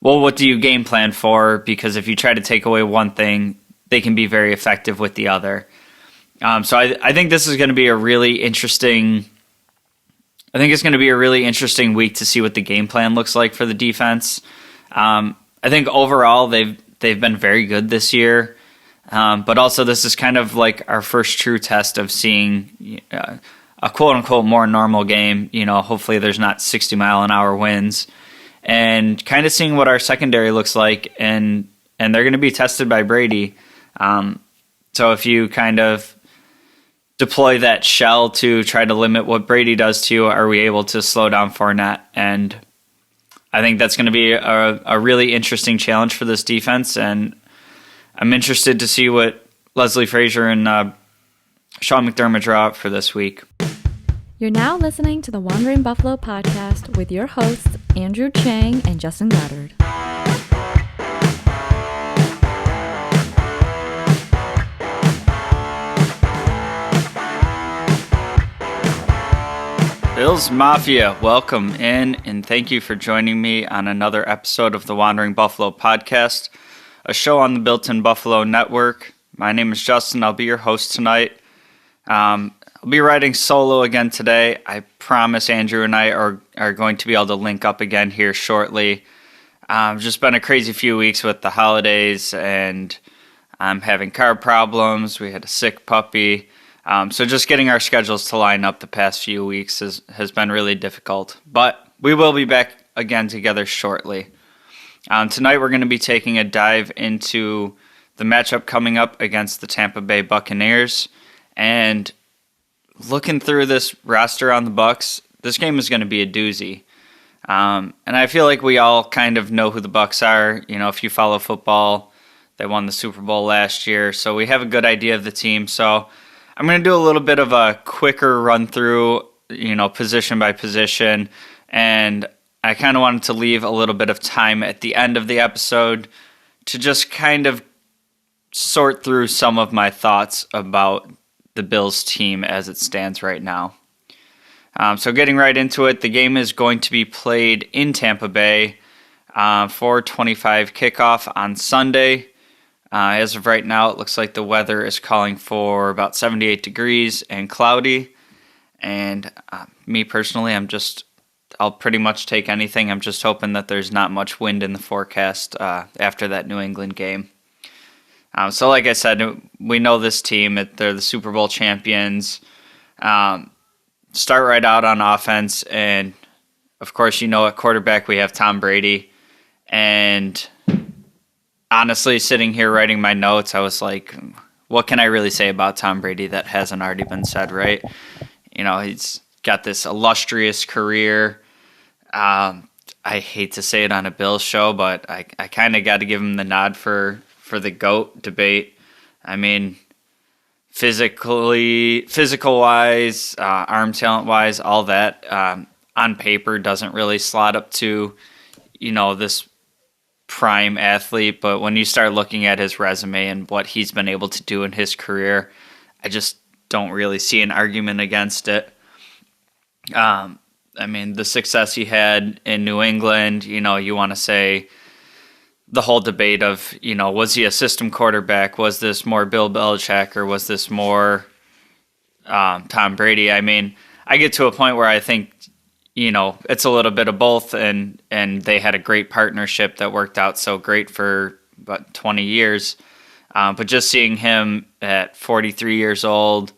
well, what do you game plan for? Because if you try to take away one thing, they can be very effective with the other. So I think this is going to be a really interesting. I think it's going to be a really interesting week to see what the game plan looks like for the defense. I think overall they've been very good this year, but also this is kind of like our first true test of seeing a quote unquote more normal game. Hopefully there's not 60-mile-an-hour winds, and kind of seeing what our secondary looks like, and they're going to be tested by Brady. So if you kind of deploy that shell to try to limit what Brady does to you, are we able to slow down Fournette? And I think that's going to be a really interesting challenge for this defense, and I'm interested to see what Leslie Frazier and Sean McDermott draw up for this week. You're now listening to the Wandering Buffalo podcast with your hosts, Andrew Chang and Justin Goddard. Bills Mafia, welcome in, and thank you for joining me on another episode of the Wandering Buffalo podcast, a show on the Built-in Buffalo Network. My name is Justin. I'll be your host tonight. I'll be riding solo again today. I promise Andrew and I are going to be able to link up again here shortly. Just been a crazy few weeks with the holidays, and I'm having car problems. We had a sick puppy. So just getting our schedules to line up the past few weeks has been really difficult. But we will be back again together shortly. Tonight we're going to be taking a dive into the matchup coming up against the Tampa Bay Buccaneers. And looking through this roster on the Bucs, this game is going to be a doozy. And I feel like we all kind of know who the Bucs are. If you follow football, they won the Super Bowl last year. So we have a good idea of the team. So I'm going to do a little bit of a quicker run through, position by position, and I kind of wanted to leave a little bit of time at the end of the episode to just kind of sort through some of my thoughts about the Bills team as it stands right now. So getting right into it, the game is going to be played in Tampa Bay, 4:25 kickoff on Sunday. As of right now, it looks like the weather is calling for about 78 degrees and cloudy. And me personally, I'll pretty much take anything. I'm just hoping that there's not much wind in the forecast after that New England game. So like I said, we know this team. They're the Super Bowl champions. Start right out on offense. And, of course, at quarterback we have Tom Brady. And honestly, sitting here writing my notes, I was like, what can I really say about Tom Brady that hasn't already been said, right? He's got this illustrious career. I hate to say it on a Bills show, but I kind of got to give him the nod for the GOAT debate. I mean, physical-wise, arm talent-wise, all that, on paper doesn't really slot up to, this prime athlete, but when you start looking at his resume and what he's been able to do in his career, I just don't really see an argument against it. I mean, the success he had in New England, you want to say the whole debate of, was he a system quarterback? Was this more Bill Belichick or was this more Tom Brady? I mean, I get to a point where I think it's a little bit of both, and they had a great partnership that worked out so great for about 20 years. But just seeing him at 43 years old,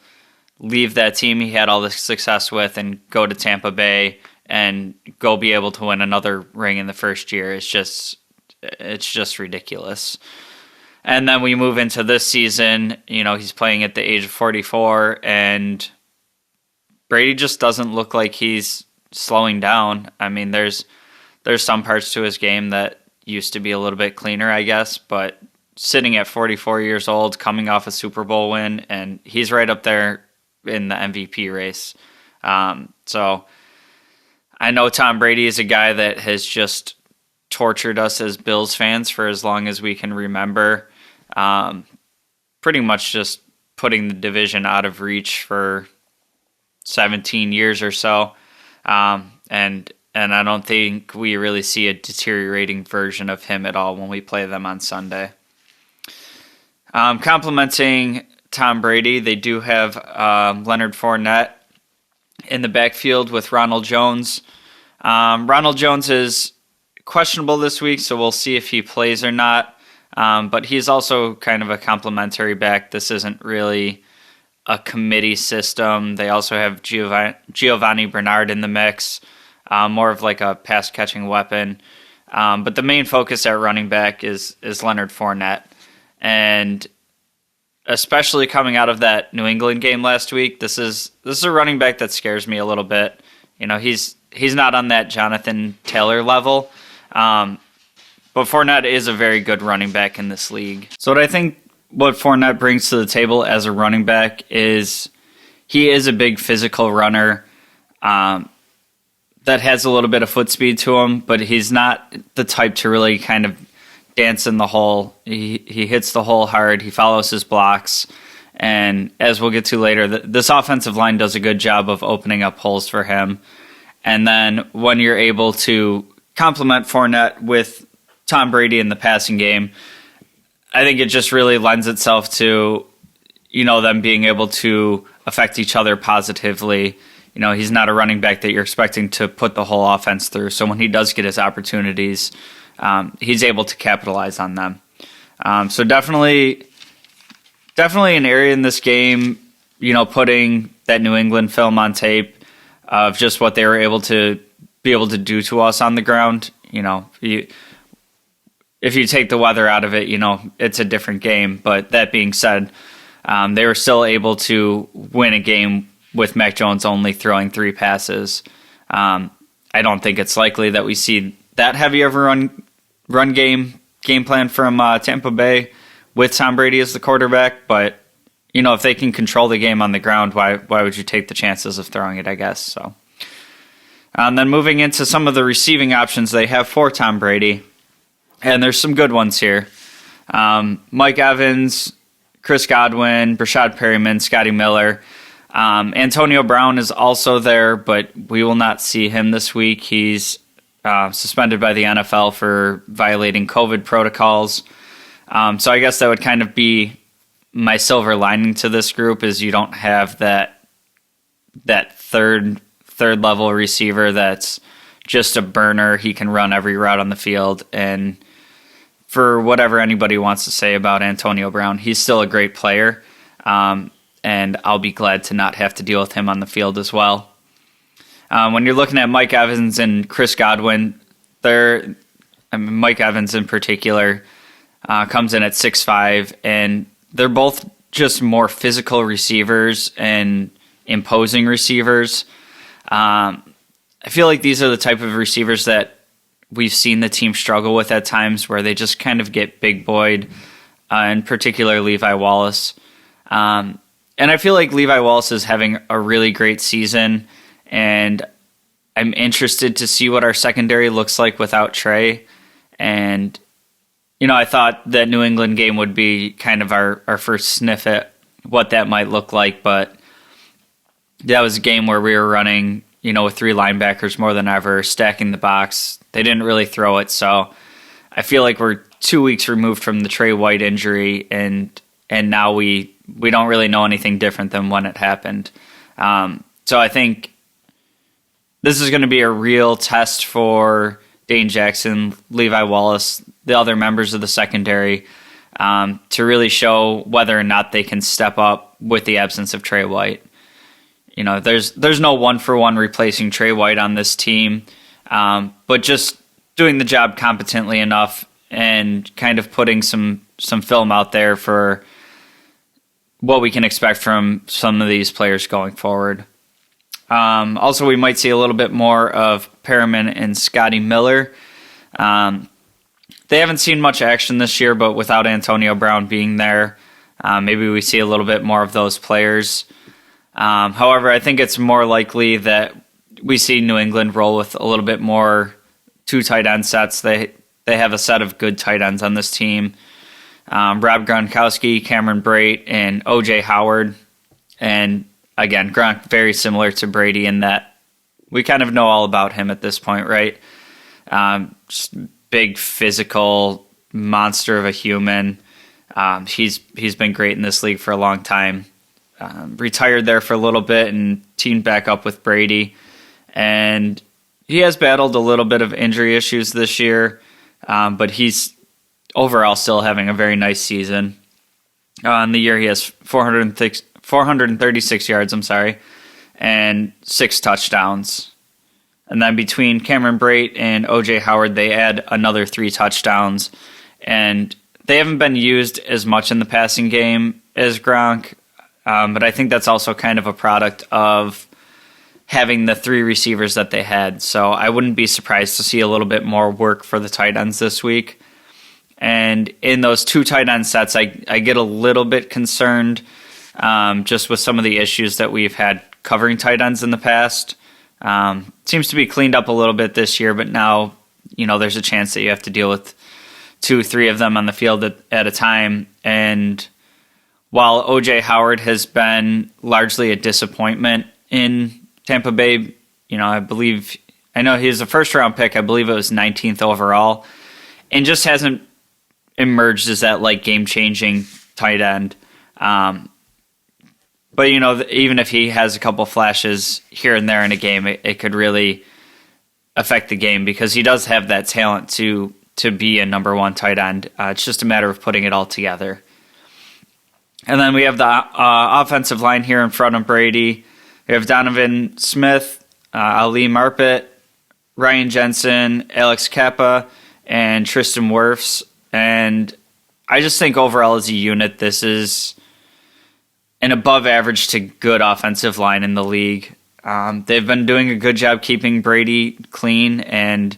leave that team he had all this success with and go to Tampa Bay and go be able to win another ring in the first year, it's just ridiculous. And then we move into this season, he's playing at the age of 44, and Brady just doesn't look like he's slowing down. I mean, there's some parts to his game that used to be a little bit cleaner, I guess, but sitting at 44 years old, coming off a Super Bowl win, and he's right up there in the MVP race. So I know Tom Brady is a guy that has just tortured us as Bills fans for as long as we can remember. Pretty much just putting the division out of reach for 17 years or so. And and I don't think we really see a deteriorating version of him at all when we play them on Sunday. Complimenting Tom Brady, they do have Leonard Fournette in the backfield with Ronald Jones. Ronald Jones is questionable this week, so we'll see if he plays or not. But he's also kind of a complimentary back. This isn't really a committee system. They also have Giovanni Bernard in the mix, more of like a pass-catching weapon. But the main focus at running back is Leonard Fournette. And especially coming out of that New England game last week, this is a running back that scares me a little bit. He's not on that Jonathan Taylor level, but Fournette is a very good running back in this league. So what Fournette brings to the table as a running back is he is a big physical runner that has a little bit of foot speed to him, but he's not the type to really kind of dance in the hole. He hits the hole hard. He follows his blocks. And as we'll get to later, this offensive line does a good job of opening up holes for him. And then when you're able to complement Fournette with Tom Brady in the passing game, I think it just really lends itself to, them being able to affect each other positively. He's not a running back that you're expecting to put the whole offense through. So when he does get his opportunities, he's able to capitalize on them. So definitely an area in this game, putting that New England film on tape of just what they were able to do to us on the ground. If you take the weather out of it, it's a different game. But that being said, they were still able to win a game with Mac Jones only throwing 3 passes. I don't think it's likely that we see that heavy of a run game plan from Tampa Bay with Tom Brady as the quarterback. But, if they can control the game on the ground, why would you take the chances of throwing it, I guess? So, and then moving into some of the receiving options they have for Tom Brady, and there's some good ones here. Mike Evans, Chris Godwin, Brashad Perryman, Scotty Miller. Antonio Brown is also there, but we will not see him this week. He's suspended by the NFL for violating COVID protocols. So I guess that would kind of be my silver lining to this group, is you don't have that third level receiver that's just a burner. He can run every route on the field. And for whatever anybody wants to say about Antonio Brown, he's still a great player. And I'll be glad to not have to deal with him on the field as well. When you're looking at Mike Evans and Chris Godwin, Mike Evans in particular comes in at 6'5", and they're both just more physical receivers and imposing receivers. I feel like these are the type of receivers that we've seen the team struggle with at times, where they just kind of get big boyed, in particular Levi Wallace. And I feel like Levi Wallace is having a really great season, and I'm interested to see what our secondary looks like without Trey. And, I thought that New England game would be kind of our first sniff at what that might look like, but that was a game where we were running, with 3 linebackers more than ever, stacking the box. They didn't really throw it, so I feel like we're 2 weeks removed from the Trey White injury, and now we don't really know anything different than when it happened. So I think this is going to be a real test for Dane Jackson, Levi Wallace, the other members of the secondary, to really show whether or not they can step up with the absence of Trey White. There's no 1-for-1 replacing Trey White on this team, but just doing the job competently enough and kind of putting some film out there for what we can expect from some of these players going forward. Also, we might see a little bit more of Perriman and Scotty Miller. They haven't seen much action this year, but without Antonio Brown being there, maybe we see a little bit more of those players. However, I think it's more likely that we see New England roll with a little bit more 2 tight end sets. They have a set of good tight ends on this team. Rob Gronkowski, Cameron Brate, and O.J. Howard. And again, Gronk very similar to Brady in that we kind of know all about him at this point, right? Just big physical monster of a human. He's been great in this league for a long time. Retired there for a little bit and teamed back up with Brady. And he has battled a little bit of injury issues this year, but he's overall still having a very nice season. In the year, he has 436 yards, and 6 touchdowns. And then between Cameron Brate and O.J. Howard, they add another 3 touchdowns. And they haven't been used as much in the passing game as Gronk, but I think that's also kind of a product of having the 3 receivers that they had. So I wouldn't be surprised to see a little bit more work for the tight ends this week. And in those 2 tight end sets, I get a little bit concerned just with some of the issues that we've had covering tight ends in the past. Seems to be cleaned up a little bit this year, but now, there's a chance that you have to deal with 2, 3 of them on the field at a time. And while O.J. Howard has been largely a disappointment in Tampa Bay, I know he was a first-round pick. I believe it was 19th overall, and just hasn't emerged as that game-changing tight end. But even if he has a couple flashes here and there in a game, it could really affect the game because he does have that talent to be a number 1 tight end. It's just a matter of putting it all together. And then we have the offensive line here in front of Brady. We have Donovan Smith, Ali Marpet, Ryan Jensen, Alex Kappa, and Tristan Wirfs. And I just think overall as a unit, this is an above average to good offensive line in the league. They've been doing a good job keeping Brady clean, and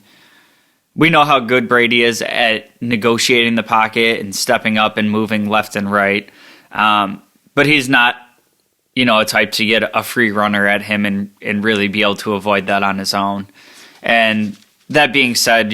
we know how good Brady is at negotiating the pocket and stepping up and moving left and right. But he's not, a type to get a free runner at him and really be able to avoid that on his own. And that being said,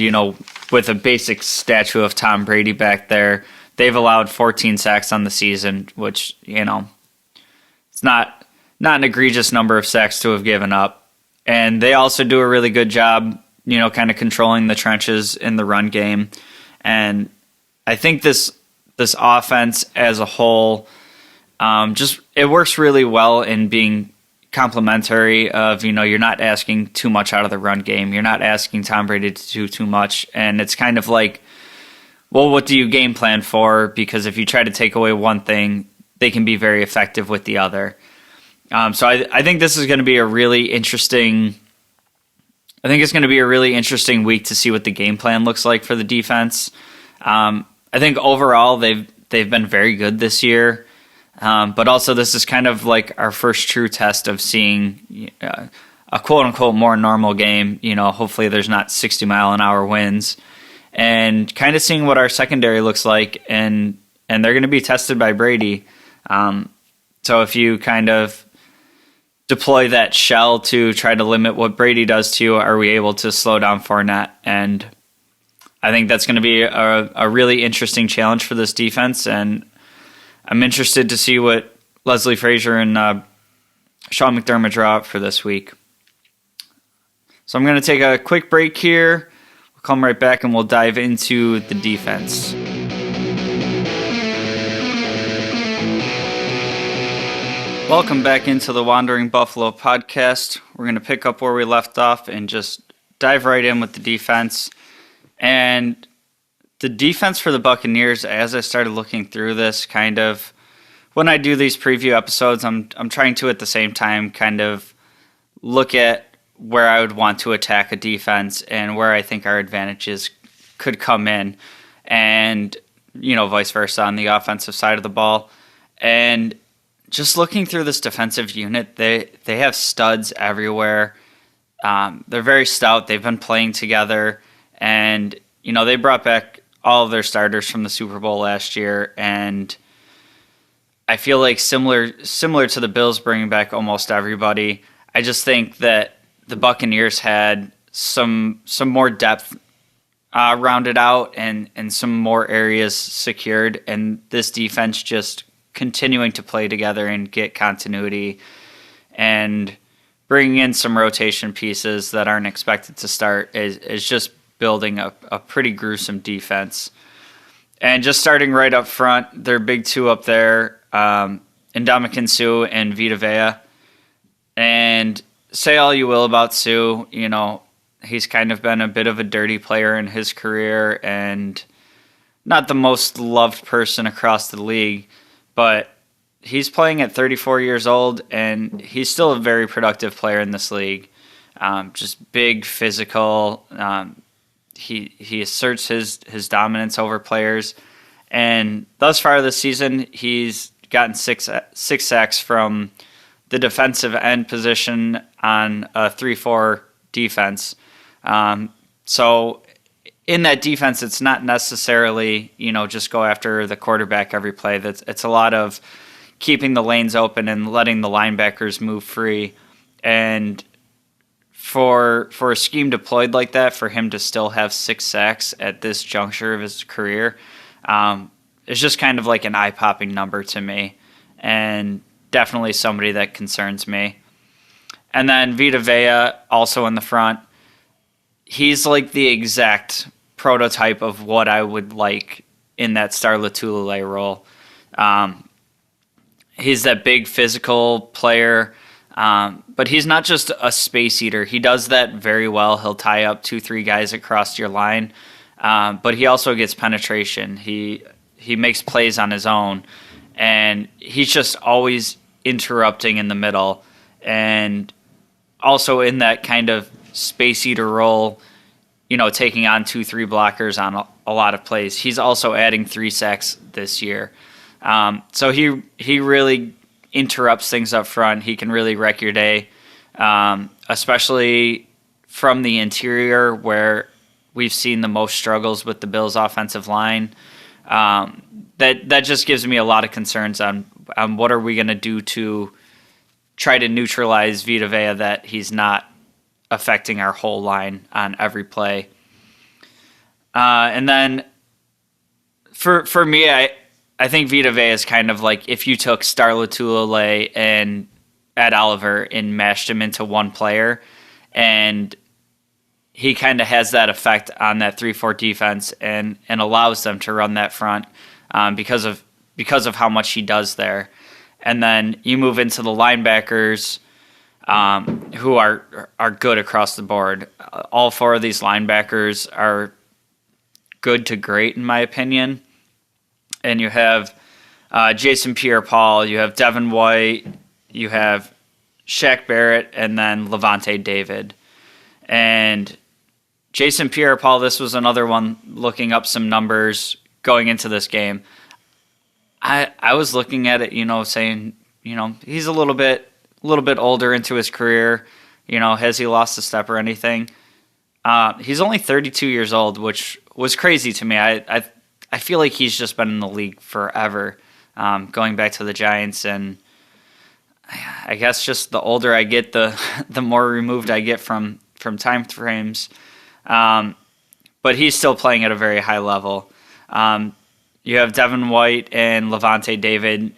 with a basic statue of Tom Brady back there, they've allowed 14 sacks on the season, which, it's not an egregious number of sacks to have given up. And they also do a really good job, kind of controlling the trenches in the run game. And I think this offense as a whole, it works really well in being complementary of, you're not asking too much out of the run game. You're not asking Tom Brady to do too much. And it's kind of like, well, what do you game plan for? Because if you try to take away one thing, they can be very effective with the other. So I think this is going to be a really interesting week to see what the game plan looks like for the defense. I think overall they've been very good this year. But also this is kind of like our first true test of seeing a quote-unquote more normal game. Hopefully there's not 60-mile-an-hour winds. And kind of seeing what our secondary looks like. And they're going to be tested by Brady. So if you kind of deploy that shell to try to limit what Brady does to you, are we able to slow down Fournette? And I think that's going to be a really interesting challenge for this defense. And I'm interested to see what Leslie Frazier and Sean McDermott draw up for this week. So I'm going to take a quick break here. We'll come right back and we'll dive into the defense. Welcome back into the Wandering Buffalo podcast. We're going to pick up where we left off and just dive right in with the defense. And the defense for the Buccaneers, as I started looking through this, kind of when I do these preview episodes, I'm trying to at the same time kind of look at where I would want to attack a defense and where I think our advantages could come in, and vice versa on the offensive side of the ball. And just looking through this defensive unit, they have studs everywhere. They're very stout. They've been playing together, and they brought back all of their starters from the Super Bowl last year, and I feel like similar to the Bills bringing back almost everybody. I just think that the Buccaneers had some more depth rounded out and some more areas secured, and this defense just continuing to play together and get continuity and bringing in some rotation pieces that aren't expected to start is just building a pretty gruesome defense. And just starting right up front, their big two up there, Ndamukong Suh and Vita Vea. And say all you will about Suh, he's kind of been a bit of a dirty player in his career and not the most loved person across the league, but he's playing at 34 years old, and he's still a very productive player in this league. Just big, physical. He asserts his dominance over players, and thus far this season, he's gotten six sacks from the defensive end position on a 3-4 defense. So in that defense, it's not necessarily, just go after the quarterback every play. It's a lot of keeping the lanes open and letting the linebackers move free. And for a scheme deployed like that, for him to still have 6 sacks at this juncture of his career, is just kind of like an eye-popping number to me, and definitely somebody that concerns me. And then Vita Vea, also in the front, he's like the exact prototype of what I would like in that Star Lotulelei role. He's that big physical player, but he's not just a space eater. He does that very well. He'll tie up 2-3 guys across your line, but he also gets penetration. He makes plays on his own, and he's just always interrupting in the middle, and also in that kind of space eater role, taking on 2-3 blockers on a lot of plays. He's also adding 3 sacks this year. So he really interrupts things up front. He can really wreck your day, especially from the interior where we've seen the most struggles with the Bills' offensive line. That just gives me a lot of concerns on what are we going to do to try to neutralize Vita Vea, that he's not affecting our whole line on every play. And then for me, I think Vita Vea is kind of like if you took Star Lotulelei and Ed Oliver and mashed him into one player, and he kind of has that effect on that 3-4 defense and allows them to run that front because of how much he does there. And then you move into the linebackers, who are good across the board. All 4 of these linebackers are good to great, in my opinion. And you have Jason Pierre-Paul, you have Devon White, you have Shaq Barrett, and then Levante David. And Jason Pierre-Paul, this was another one looking up some numbers going into this game. I was looking at it, saying, he's a little bit older into his career. Has he lost a step or anything? He's only 32 years old, which was crazy to me. I feel like he's just been in the league forever, going back to the Giants, and I guess just the older I get, the more removed I get from time frames. But he's still playing at a very high level. You have Devon White and Levante David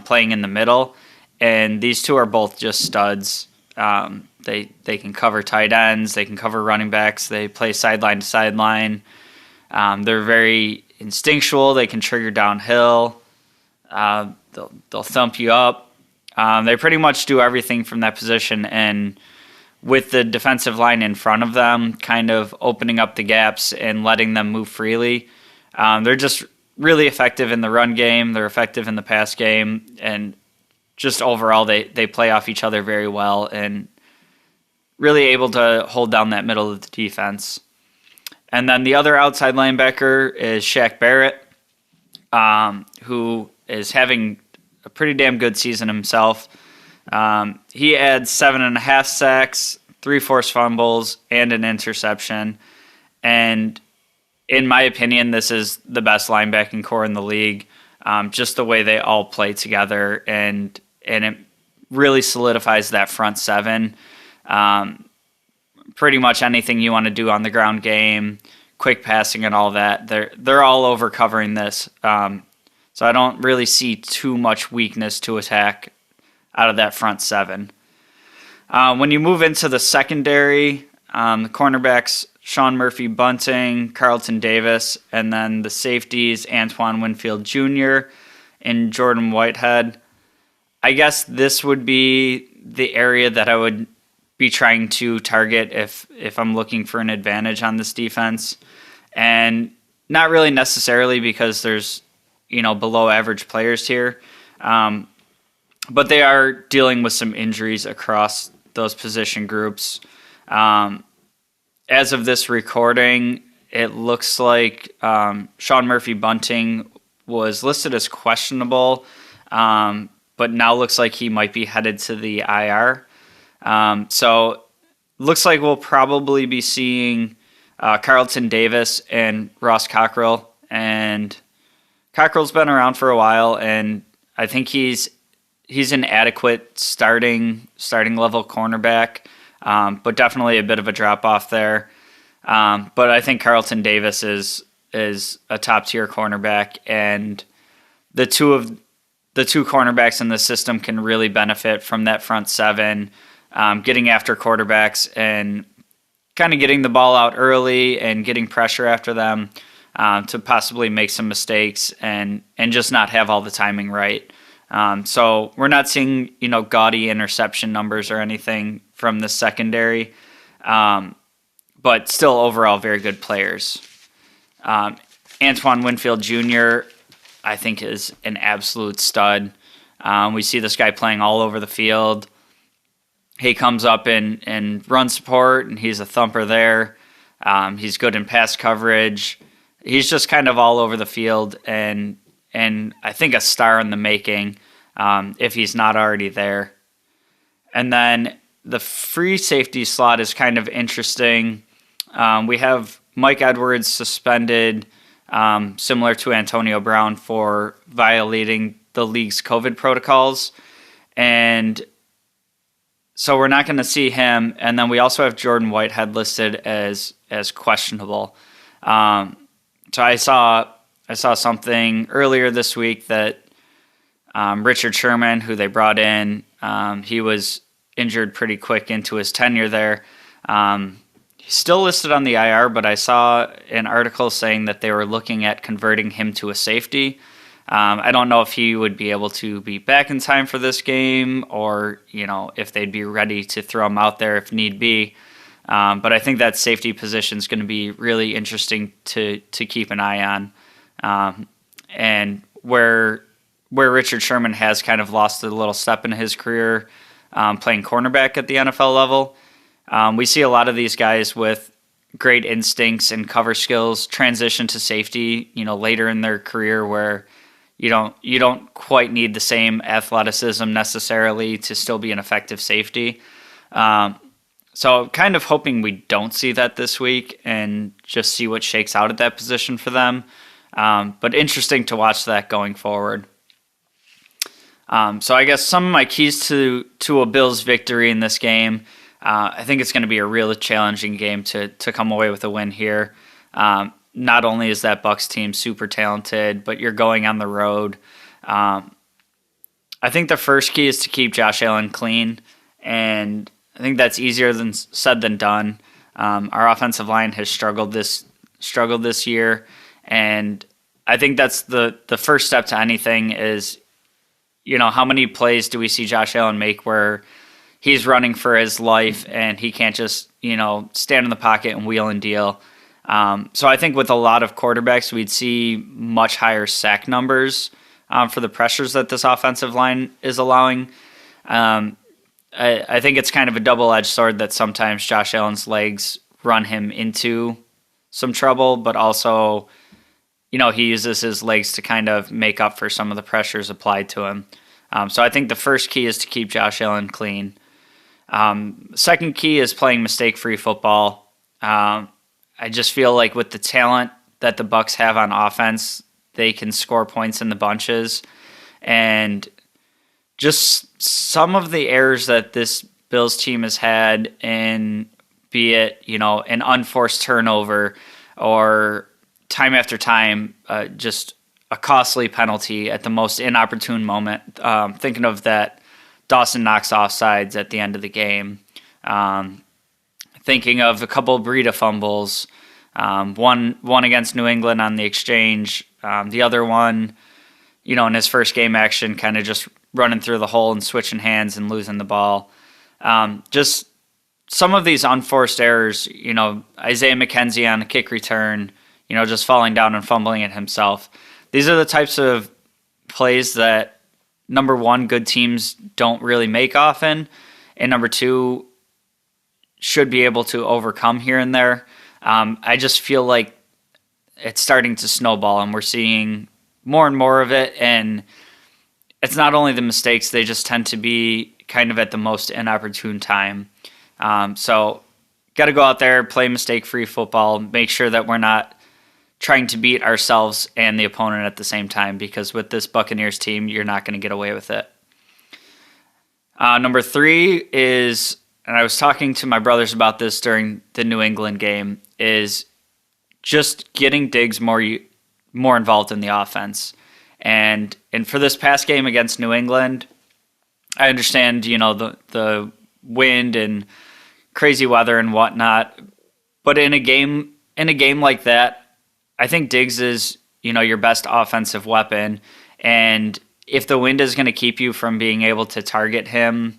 playing in the middle, and these two are both just studs. They can cover tight ends, they can cover running backs, they play sideline to sideline. They're very instinctual. They can trigger downhill. They'll thump you up. They pretty much do everything from that position, and with the defensive line in front of them, kind of opening up the gaps and letting them move freely, they're just really effective in the run game. They're effective in the pass game, and just overall, they play off each other very well and really able to hold down that middle of the defense. And then the other outside linebacker is Shaq Barrett, who is having a pretty damn good season himself. He adds 7.5 sacks, 3 forced fumbles, and an interception. And in my opinion, this is the best linebacking core in the league. Just the way they all play together, and it really solidifies that front seven. Pretty much anything you want to do on the ground game, quick passing and all that, they're all over covering this. So I don't really see too much weakness to attack out of that front seven. When you move into the secondary, the cornerbacks, Sean Murphy-Bunting, Carlton Davis, and then the safeties, Antoine Winfield Jr. and Jordan Whitehead. I guess this would be the area that I would be trying to target if I'm looking for an advantage on this defense. And not really necessarily because there's, below average players here. But they are dealing with some injuries across those position groups. As of this recording, it looks like Sean Murphy-Bunting was listed as questionable, but now looks like he might be headed to the IR. So looks like we'll probably be seeing Carlton Davis and Ross Cockrell. And Cockrell's been around for a while, and I think he's an adequate starting level cornerback, but definitely a bit of a drop off there. But I think Carlton Davis is a top tier cornerback, and the two cornerbacks in the system can really benefit from that front seven, getting after quarterbacks and kind of getting the ball out early and getting pressure after them to possibly make some mistakes and just not have all the timing right. So we're not seeing, gaudy interception numbers or anything from the secondary, but still overall very good players. Antoine Winfield Jr., I think, is an absolute stud. We see this guy playing all over the field. He comes up in run support, and he's a thumper there. He's good in pass coverage. He's just kind of all over the field, and I think a star in the making if he's not already there. And then the free safety slot is kind of interesting. We have Mike Edwards suspended, similar to Antonio Brown, for violating the league's COVID protocols. And so we're not going to see him. And then we also have Jordan Whitehead listed as questionable. So I saw something earlier this week that Richard Sherman, who they brought in, he was injured pretty quick into his tenure there. He's still listed on the IR, but I saw an article saying that they were looking at converting him to a safety. I don't know if he would be able to be back in time for this game, or if they'd be ready to throw him out there if need be. But I think that safety position is going to be really interesting to keep an eye on. And where Richard Sherman has kind of lost a little step in his career playing cornerback at the NFL level, we see a lot of these guys with great instincts and cover skills transition to safety, later in their career, where you don't quite need the same athleticism necessarily to still be an effective safety. So kind of hoping we don't see that this week and just see what shakes out at that position for them. But interesting to watch that going forward. So I guess some of my keys to a Bills victory in this game, I think it's going to be a really challenging game to come away with a win here. Not only is that Bucs team super talented, but you're going on the road. I think the first key is to keep Josh Allen clean, and I think that's easier said than done. Our offensive line has struggled this year, and I think that's the first step to anything is, how many plays do we see Josh Allen make where he's running for his life and he can't just, stand in the pocket and wheel and deal. So I think with a lot of quarterbacks, we'd see much higher sack numbers for the pressures that this offensive line is allowing. I think it's kind of a double-edged sword that sometimes Josh Allen's legs run him into some trouble, but also, he uses his legs to kind of make up for some of the pressures applied to him. So I think the first key is to keep Josh Allen clean. Second key is playing mistake-free football. I just feel like with the talent that the Bucs have on offense, they can score points in the bunches. And just some of the errors that this Bills team has had in, be it, an unforced turnover or time after time, just a costly penalty at the most inopportune moment. Thinking of that Dawson knocks offsides at the end of the game. Thinking of a couple of Breida fumbles, one against New England on the exchange, the other one, in his first game action, kind of just running through the hole and switching hands and losing the ball. Just some of these unforced errors, Isaiah McKenzie on a kick return, just falling down and fumbling it himself. These are the types of plays that, number one, good teams don't really make often, and number two, should be able to overcome here and there. I just feel like it's starting to snowball, and we're seeing more and more of it, and it's not only the mistakes, they just tend to be kind of at the most inopportune time. So got to go out there, play mistake-free football, make sure that we're not trying to beat ourselves and the opponent at the same time, because with this Buccaneers team, you're not going to get away with it. Number 3 is, and I was talking to my brothers about this during the New England game, is just getting Diggs more involved in the offense. And for this past game against New England, I understand, the wind and crazy weather and whatnot, but in a game like that, I think Diggs is, your best offensive weapon. And if the wind is going to keep you from being able to target him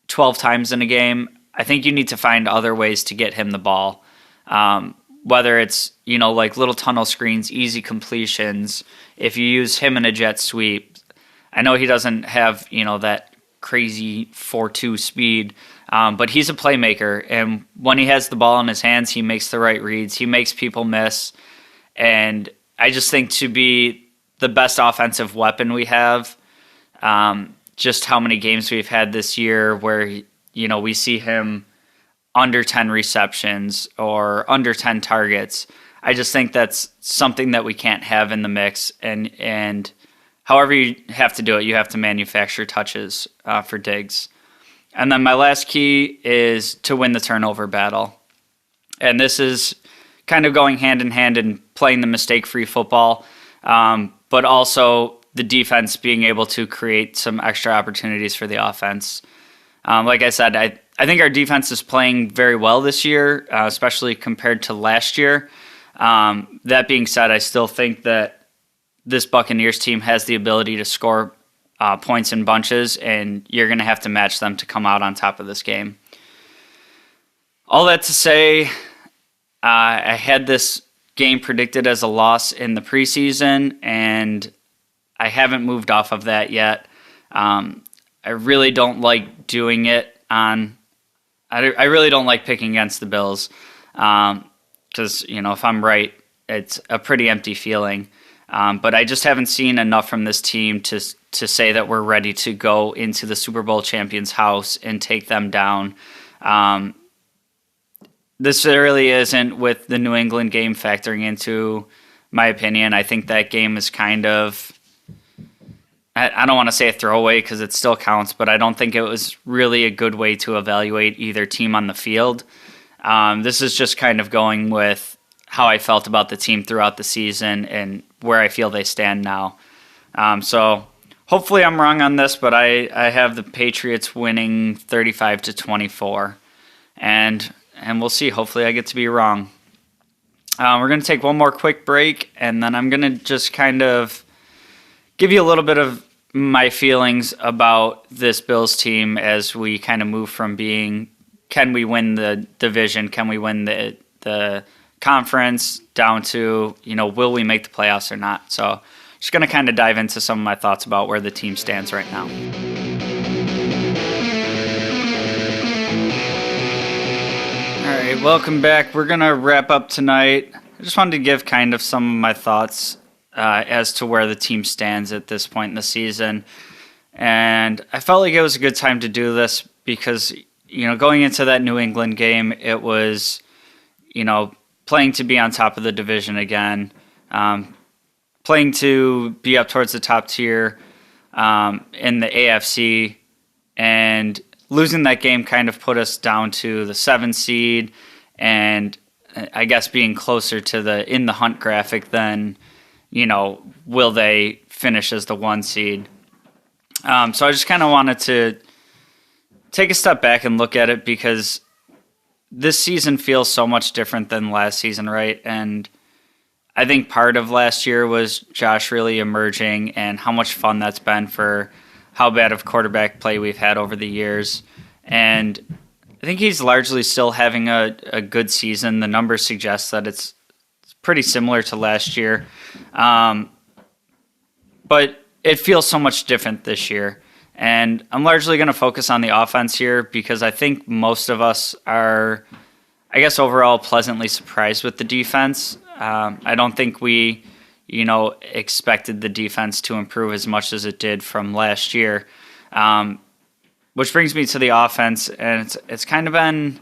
12 times in a game, I think you need to find other ways to get him the ball. Whether it's, like little tunnel screens, easy completions, if you use him in a jet sweep. I know he doesn't have, that crazy 4.2 speed, but he's a playmaker. And when he has the ball in his hands, he makes the right reads. He makes people miss. And I just think to be the best offensive weapon we have, just how many games we've had this year where, we see him under 10 receptions or under 10 targets. I just think that's something that we can't have in the mix. And however you have to do it, you have to manufacture touches for Diggs. And then my last key is to win the turnover battle. And this is kind of going hand in hand and playing the mistake-free football, but also the defense being able to create some extra opportunities for the offense. Like I said, I think our defense is playing very well this year, especially compared to last year. That being said, I still think that this Buccaneers team has the ability to score points in bunches, and you're going to have to match them to come out on top of this game. All that to say, I had this game predicted as a loss in the preseason, and I haven't moved off of that yet. I really don't like doing it on... I really don't like picking against the Bills because, if I'm right, it's a pretty empty feeling. But I just haven't seen enough from this team to say that we're ready to go into the Super Bowl champions' house and take them down. This really isn't with the New England game factoring into my opinion. I think that game is kind of, I don't want to say a throwaway because it still counts, but I don't think it was really a good way to evaluate either team on the field. This is just kind of going with how I felt about the team throughout the season and where I feel they stand now. So hopefully I'm wrong on this, but I have the Patriots winning 35-24. And we'll see. Hopefully I get to be wrong. We're going to take one more quick break, and then I'm going to just kind of give you a little bit of my feelings about this Bills team as we kind of move from being, can we win the division, can we win the conference, down to, will we make the playoffs or not? So just going to kind of dive into some of my thoughts about where the team stands right now. All right, welcome back. We're going to wrap up tonight. I just wanted to give kind of some of my thoughts as to where the team stands at this point in the season. And I felt like it was a good time to do this because, going into that New England game, it was, playing to be on top of the division again, playing to be up towards the top tier in the AFC, and losing that game kind of put us down to the 7th seed, and I guess being closer to the in the hunt graphic than, will they finish as the 1 seed? So I just kind of wanted to take a step back and look at it because this season feels so much different than last season, right? And I think part of last year was Josh really emerging and how much fun that's been for how bad of quarterback play we've had over the years. And I think he's largely still having a good season. The numbers suggest that it's pretty similar to last year. But it feels so much different this year. And I'm largely going to focus on the offense here because I think most of us are, I guess, overall pleasantly surprised with the defense. I don't think we, expected the defense to improve as much as it did from last year. Which brings me to the offense, and it's kind of been,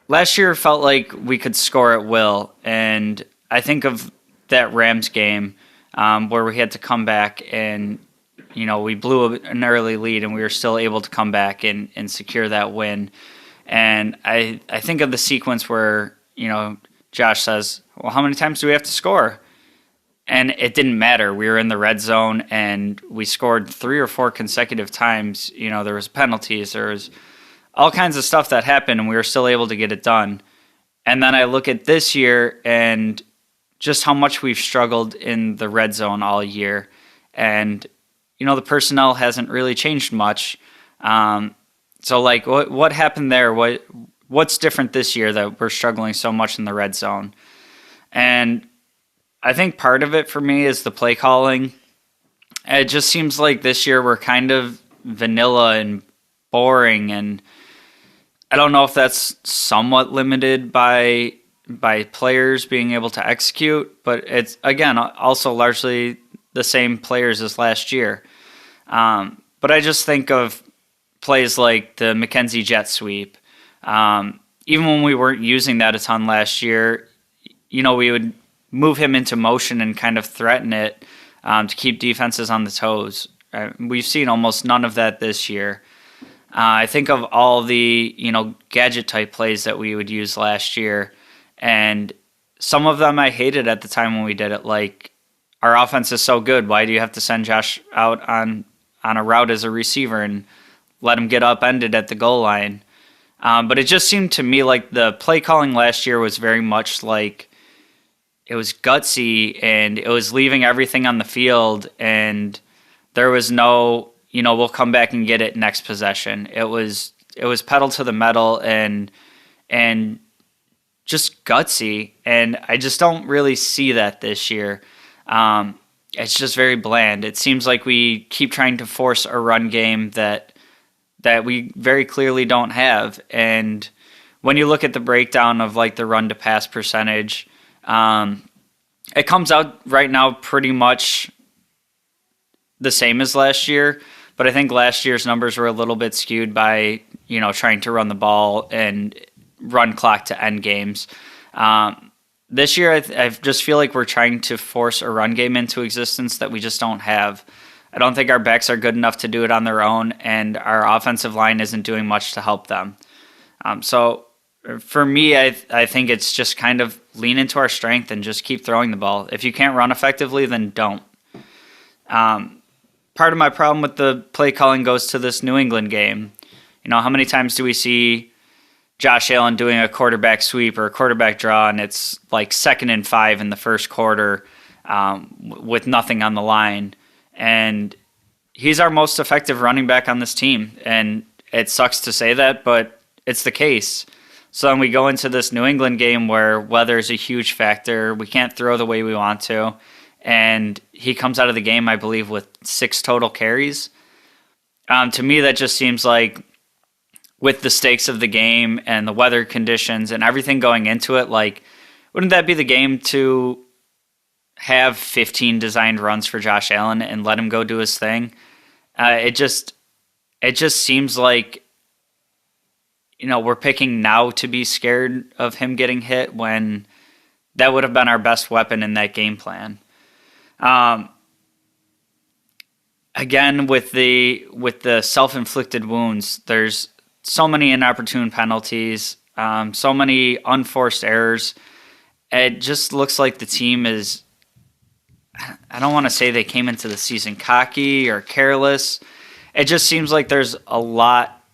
last year felt like we could score at will, and I think of that Rams game where we had to come back and, we blew an early lead and we were still able to come back and secure that win. And I think of the sequence where, Josh says, well, how many times do we have to score? And it didn't matter. We were in the red zone and we scored 3 or 4 consecutive times. There was penalties, there was all kinds of stuff that happened and we were still able to get it done. And then I look at this year and just how much we've struggled in the red zone all year. And, the personnel hasn't really changed much. So like what happened there? What's different this year that we're struggling so much in the red zone? And I think part of it for me is the play calling. It just seems like this year we're kind of vanilla and boring, and I don't know if that's somewhat limited by players being able to execute, but it's, again, also largely the same players as last year. But I just think of plays like the McKenzie jet sweep. Even when we weren't using that a ton last year, we would move him into motion and kind of threaten it to keep defenses on the toes. We've seen almost none of that this year. I think of all the, gadget type plays that we would use last year, and some of them I hated at the time when we did it. Like, our offense is so good. Why do you have to send Josh out on a route as a receiver and let him get upended at the goal line? But it just seemed to me like the play calling last year was very much like it was gutsy and it was leaving everything on the field, and there was no, we'll come back and get it next possession. It was pedal to the metal and just gutsy, and I just don't really see that this year. It's just very bland. It seems like we keep trying to force a run game that we very clearly don't have. And when you look at the breakdown of like the run to pass percentage, it comes out right now pretty much the same as last year. But I think last year's numbers were a little bit skewed by, trying to run the ball and run clock to end games. This year, I just feel like we're trying to force a run game into existence that we just don't have. I don't think our backs are good enough to do it on their own, and our offensive line isn't doing much to help them. So for me, I think it's just kind of lean into our strength and just keep throwing the ball. If you can't run effectively, then don't. Part of my problem with the play calling goes to this New England game. How many times do we see Josh Allen doing a quarterback sweep or a quarterback draw, and it's like 2nd and 5 in the first quarter with nothing on the line? And he's our most effective running back on this team, and it sucks to say that, but it's the case. So then we go into this New England game where weather is a huge factor. We can't throw the way we want to, and he comes out of the game, I believe, with 6 total carries. To me, that just seems like, with the stakes of the game and the weather conditions and everything going into it, like, wouldn't that be the game to have 15 designed runs for Josh Allen and let him go do his thing? It just seems like, we're picking now to be scared of him getting hit when that would have been our best weapon in that game plan. Again, with the self-inflicted wounds, there's so many inopportune penalties, so many unforced errors. It just looks like the team is, I don't want to say they came into the season cocky or careless. It just seems like there's a lot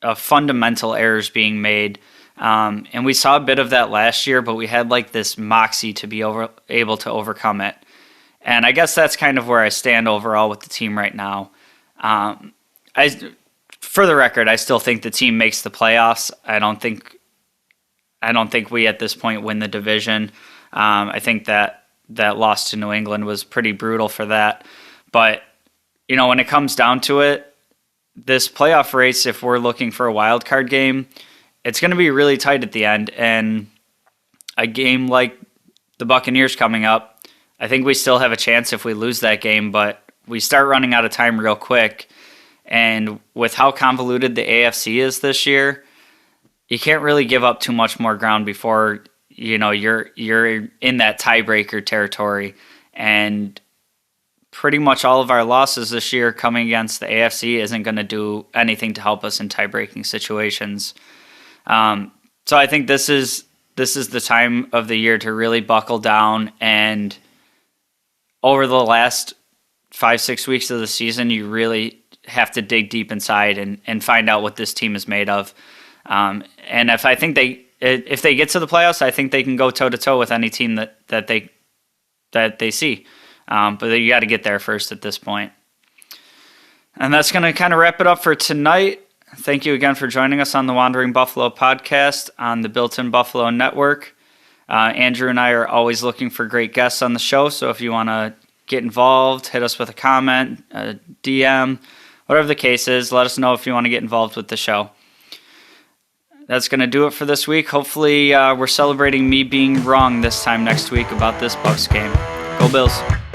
of fundamental errors being made. And we saw a bit of that last year, but we had like this moxie to be able to overcome it. And I guess that's kind of where I stand overall with the team right now. For the record, I still think the team makes the playoffs. I don't think we at this point win the division. I think that loss to New England was pretty brutal for that. But, when it comes down to it, this playoff race, if we're looking for a wild card game, it's going to be really tight at the end. And a game like the Buccaneers coming up, I think we still have a chance if we lose that game, but we start running out of time real quick. And with how convoluted the AFC is this year, you can't really give up too much more ground before you're in that tiebreaker territory. And pretty much all of our losses this year coming against the AFC isn't going to do anything to help us in tie-breaking situations. So I think this is the time of the year to really buckle down, and over the last 5-6 weeks of the season, you really have to dig deep inside and find out what this team is made of. And if they get to the playoffs, I think they can go toe to toe with any team that they see. But you got to get there first at this point. And that's going to kind of wrap it up for tonight. Thank you again for joining us on the Wandering Buffalo podcast on the Built-in Buffalo Network. Andrew and I are always looking for great guests on the show, so if you want to get involved, hit us with a comment, a DM, whatever the case is, let us know if you want to get involved with the show. That's going to do it for this week. Hopefully we're celebrating me being wrong this time next week about this Bucs game. Go Bills.